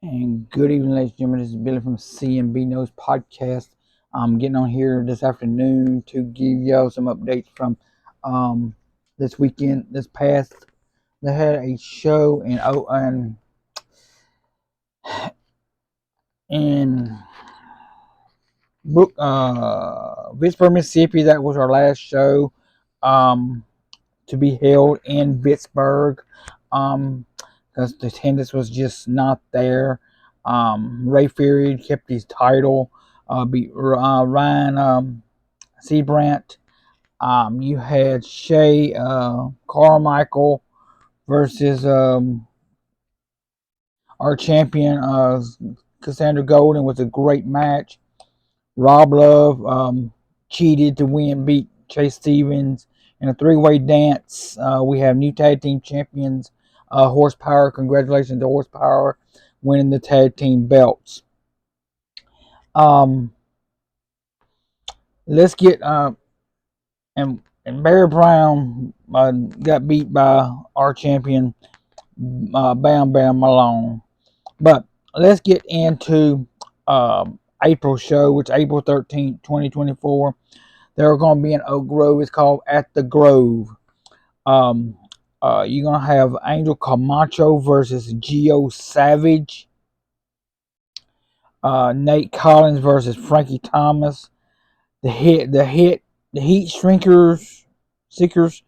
And good evening, ladies and gentlemen. This is Billy from CNB Knows Podcast. I'm getting on here this afternoon to give y'all some updates from um, this weekend. This past, they had a show in Vicksburg, Mississippi. That was our last show um, to be held in Vicksburg. Because the attendance was just not there. Ray Fury kept his title. Beat Ryan Seabrandt. You had Shay Carmichael versus our champion Cassandra Golden. Was a great match. Rob Love cheated to win, beat Chase Stevens in a three-way dance. We have new tag team champions, Horsepower. Congratulations to Horsepower winning the tag team belts. Um, let's get and Barry Brown got beat by our champion Bam Bam Malone. But let's get into April show, which April 13th, 2024. They're going to be in Oak Grove. It's called At the Grove. Um, you're going to have Angel Camacho versus Gio Savage. Nate Collins versus Frankie Thomas. The Heat Seekers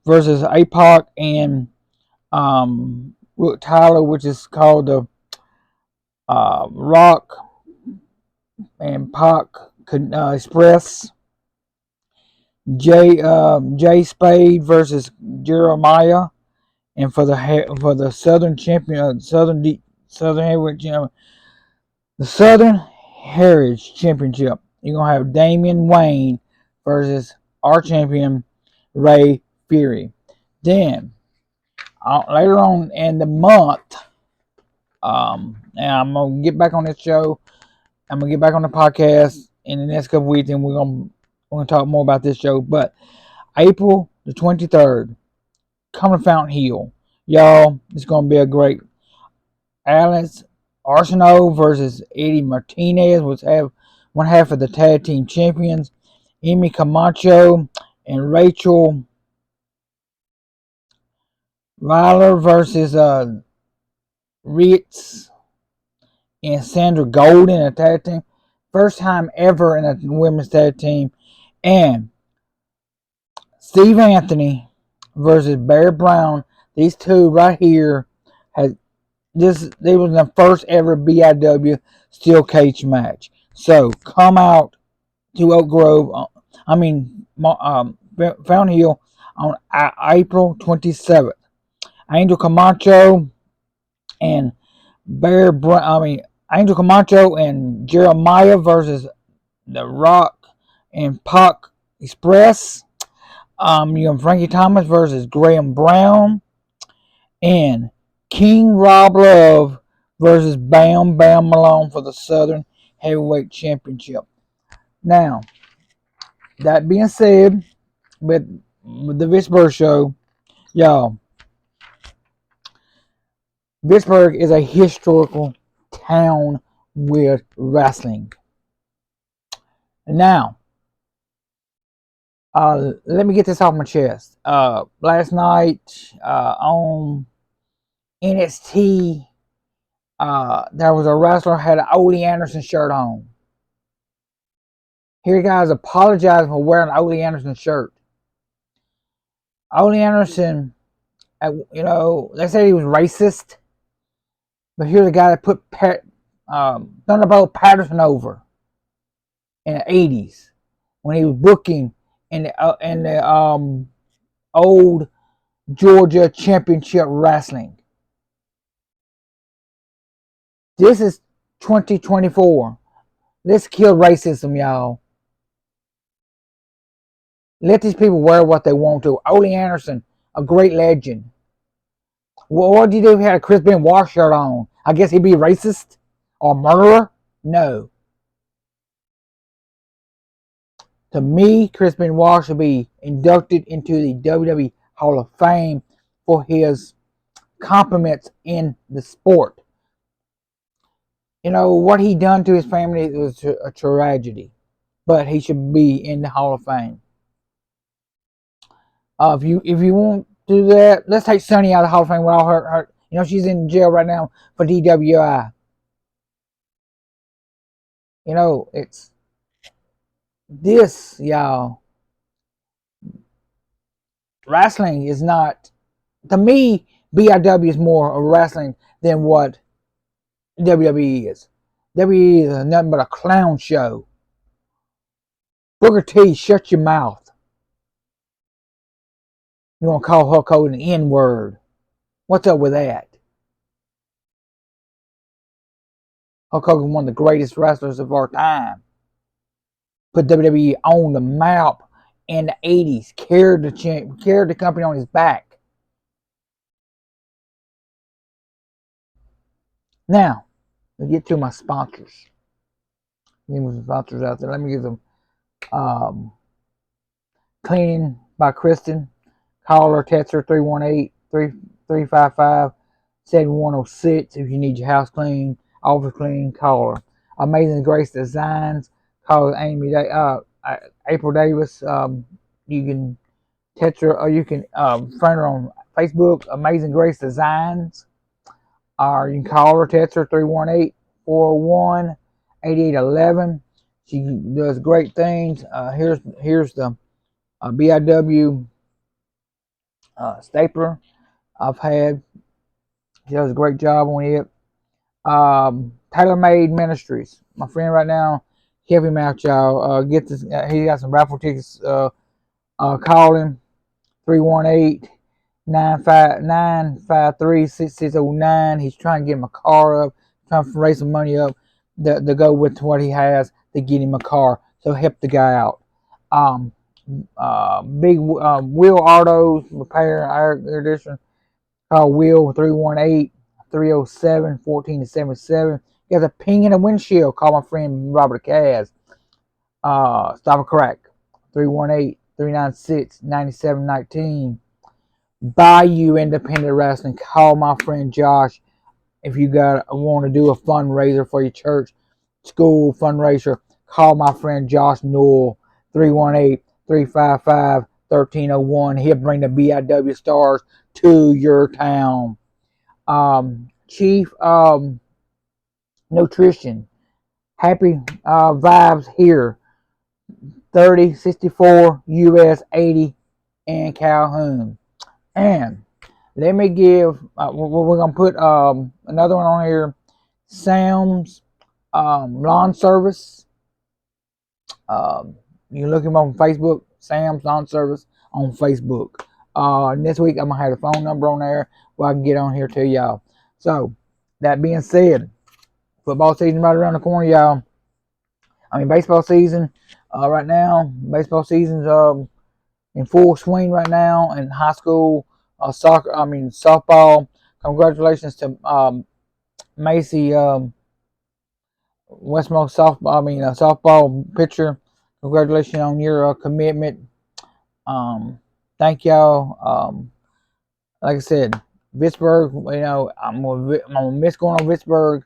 versus APOC and Rook Tyler, which is called the Rock and Pac Express. Jay Spade versus Jeremiah, and for the Southern champion, Southern Heritage, the Southern Heritage Championship. You're gonna have Damian Wayne versus our champion Ray Fury. Then later on in the month, and I'm gonna get back on this show. I'm gonna get back on the podcast in the next couple weeks, and we're gonna talk more about this show. But April the 23rd, come to Fountain Hill, y'all. It's gonna be a great. Alex Arsenault versus Eddie Martinez was have one half of the tag team champions. Amy Camacho and Rachel Ryler versus Ritz and Sandra Golden, a tag team. First time ever in a women's tag team. And Steve Anthony versus Barry Brown. These two right here had this. They was the first ever BIW steel cage match. So come out to Oak Grove. Fountain Hill on April 27th. Angel Camacho and Bear. Angel Camacho and Jeremiah versus The Rock and Pac Express. You have Frankie Thomas versus Graham Brown, and King Rob Love versus Bam Bam Malone for the Southern Heavyweight Championship. Now, that being said, with the Vicksburg show, y'all, Vicksburg is a historical town with wrestling. Now, let me get this off my chest. Last night on NXT, there was a wrestler had an Ole Anderson shirt on. Here, guys, apologizing for wearing an Ole Anderson shirt. Ole Anderson, they said he was racist, but here's a guy that put Thunderbolt Patterson over in the '80s when he was booking in the old Georgia Championship Wrestling. This is 2024. Let's kill racism, y'all. Let these people wear what they want to. Ole Anderson, a great legend. Well, what do you do if he had a Chris Benoit shirt on? I guess he'd be racist or murderer? No. To me, Chris Benoit should be inducted into the WWE Hall of Fame for his compliments in the sport. what he done to his family was a tragedy, but he should be in the Hall of Fame. If you want to do that, let's take Sonny out of the Hall of Fame with all her. She's in jail right now for DWI. It's this, y'all. Wrestling is not, to me. BIW is more of wrestling than what WWE is. WWE is nothing but a clown show. Booker T, shut your mouth. You want to call Hulk Hogan an N word? What's up with that? Hulk Hogan, one of the greatest wrestlers of our time, put WWE on the map in the 80s, carried the company on his back. Now, let's get to my sponsors. Give me some sponsors out there. Let me give them Cleaning by Kristen. Call her, text her 318-355-7106 if you need your house clean, office clean, call her. Amazing Grace Designs, call Amy, April Davis. You can text her or you can friend her on Facebook, Amazing Grace Designs. Or you can call her, text her 318-401-8811. She does great things. Here's the BIW stapler I've had. She does a great job on it. Tailor Made Ministries, my friend right now, help him out, y'all. Get this. He got some raffle tickets. Call him 318-953-6609. He's trying to get him a car up, trying to raise some money up to go with what he has to get him a car. So help the guy out. Big Wheel Autos Repair Air Conditioner. Call Will 318-307-1477. You got a ping in the windshield. Call my friend Robert Kaz. Stop a crack. 318-396-9719. Bayou Independent Wrestling. Call my friend Josh if you want to do a fundraiser for your church, school fundraiser. Call my friend Josh Newell. 318-355-1301. He'll bring the BIW stars to your town. Chief Nutrition. Happy Vibes here. 3064 US 80 in Calhoun. And let me give, we're going to put another one on here. Sam's Lawn Service. You can look him up on Facebook. Sam's Lawn Service on Facebook. Next week, I'm going to have the phone number on there where I can get on here to y'all. So, that being said, football season right around the corner, y'all. Baseball season right now. Baseball season's in full swing right now in high school. Softball. Congratulations to Macy Westmost softball pitcher. Congratulations on your commitment. Thank y'all. Like I said, Pittsburgh. I'm gonna miss going on Pittsburgh.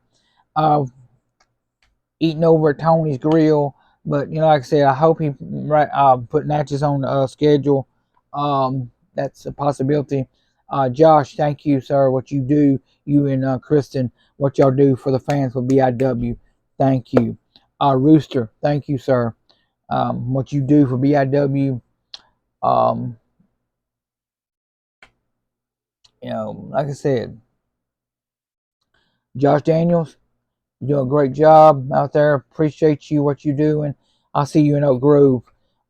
Eating over at Tony's Grill, but like I said, I hope he put Natchez on the schedule. That's a possibility. Josh, thank you, sir. What you do, you and Kristen, what y'all do for the fans for BIW. Thank you. Rooster, thank you, sir. What you do for BIW. Like I said, Josh Daniels, you do a great job out there. Appreciate you, what you do, and I'll see you in Oak Grove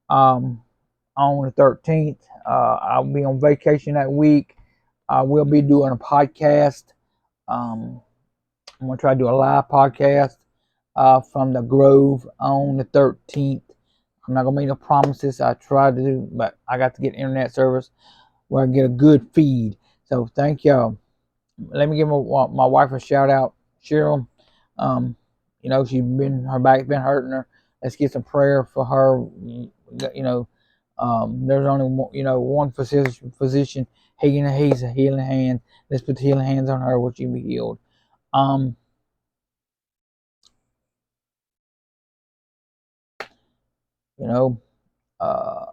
on the 13th. I'll be on vacation that week. I will be doing a podcast. I'm going to try to do a live podcast from the Grove on the 13th. I'm not going to make no promises. I tried to do, but I got to get internet service where I get a good feed. So thank y'all. Let me give my wife a shout out, Cheryl. Her back's been hurting her. Let's get some prayer for her. There's only one physician. He's a healing hand. Let's put the healing hands on her, which you be healed. You know, uh,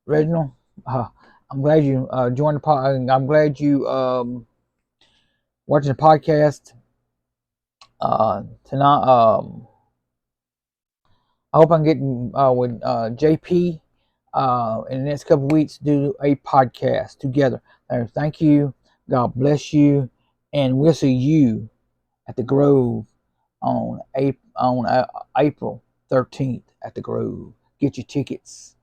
Reginald, I'm glad you joined the pod. I'm glad you watching the podcast tonight. I hope I'm getting with JP in the next couple of weeks to do a podcast together. Thank you. God bless you, and we'll see you at the Grove on April 13th at the Grove. Get your tickets.